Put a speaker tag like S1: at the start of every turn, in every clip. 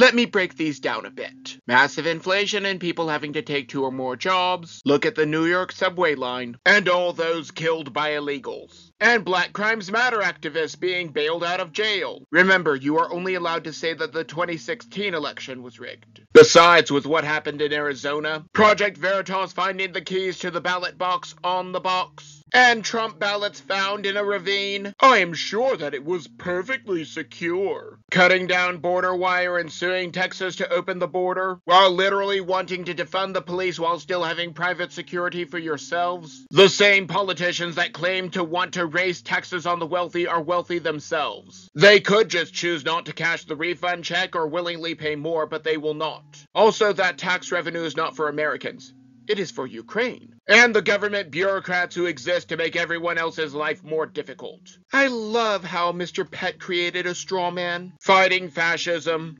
S1: Let me break these down a bit. Massive inflation and people having to take 2 or more jobs. Look at the New York subway line. And all those killed by illegals. And Black Crimes Matter activists being bailed out of jail. Remember, you are only allowed to say that the 2016 election was rigged. Besides, with what happened in Arizona, Project Veritas finding the keys to the ballot box on the box, and Trump ballots found in a ravine, I am sure that it was perfectly secure. Cutting down border wire and suing Texas to open the border, while literally wanting to defund the police while still having private security for yourselves. The same politicians that claim to want to raise taxes on the wealthy are wealthy themselves. They could just choose not to cash the refund check or willingly pay more, but they will not. Also, that tax revenue is not for Americans. It is for Ukraine. And the government bureaucrats who exist to make everyone else's life more difficult. I love how Mr. Pett created a straw man, fighting fascism,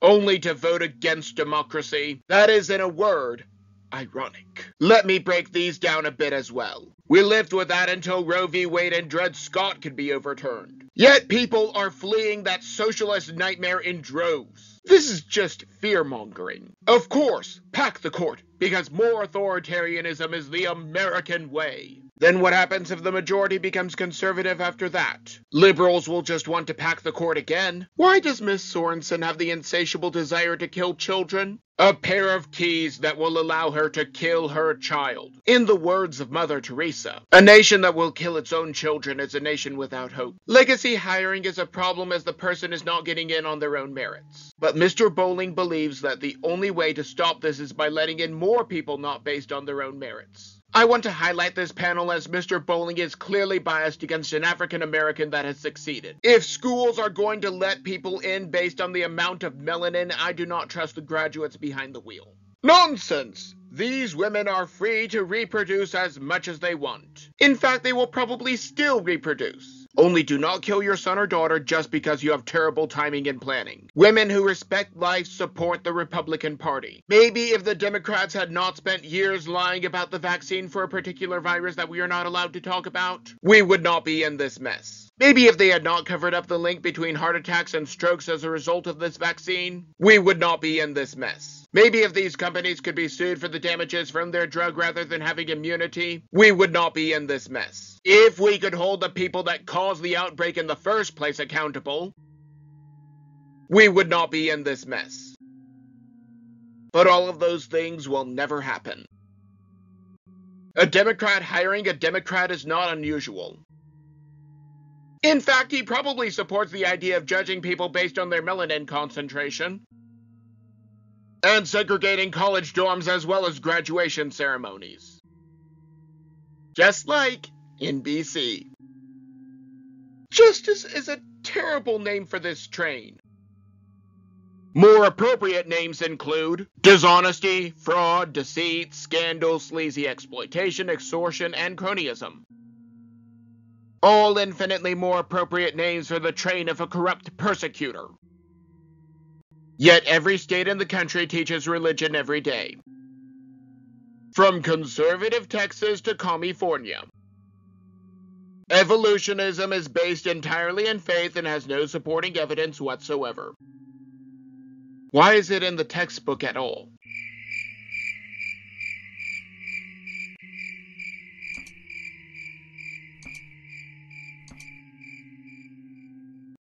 S1: only to vote against democracy. That is, in a word, ironic. Let me break these down a bit as well. We lived with that until Roe v. Wade and Dred Scott could be overturned. Yet people are fleeing that socialist nightmare in droves. This is just fear-mongering. Of course, pack the court, because more authoritarianism is the American way. Then what happens if the majority becomes conservative after that? Liberals will just want to pack the court again. Why does Miss Sorensen have the insatiable desire to kill children? A pair of keys that will allow her to kill her child. In the words of Mother Teresa, a nation that will kill its own children is a nation without hope. Legacy hiring is a problem as the person is not getting in on their own merits. But Mr. Bowling believes that the only way to stop this is by letting in more people not based on their own merits. I want to highlight this panel as Mr. Bowling is clearly biased against an African American that has succeeded. If schools are going to let people in based on the amount of melanin, I do not trust the graduates behind the wheel. Nonsense! These women are free to reproduce as much as they want. In fact, they will probably still reproduce. Only do not kill your son or daughter just because you have terrible timing and planning. Women who respect life support the Republican Party. Maybe if the Democrats had not spent years lying about the vaccine for a particular virus that we are not allowed to talk about, we would not be in this mess. Maybe if they had not covered up the link between heart attacks and strokes as a result of this vaccine, we would not be in this mess. Maybe if these companies could be sued for the damages from their drug rather than having immunity, we would not be in this mess. If we could hold the people that caused the outbreak in the first place accountable, we would not be in this mess. But all of those things will never happen. A Democrat hiring a Democrat is not unusual. In fact, he probably supports the idea of judging people based on their melanin concentration, and segregating college dorms as well as graduation ceremonies. Just like in BC. Justice is a terrible name for this train. More appropriate names include dishonesty, fraud, deceit, scandal, sleazy exploitation, extortion, and cronyism. All infinitely more appropriate names for the train of a corrupt persecutor. Yet every state in the country teaches religion every day. From conservative Texas to California. Evolutionism is based entirely in faith and has no supporting evidence whatsoever. Why is it in the textbook at all?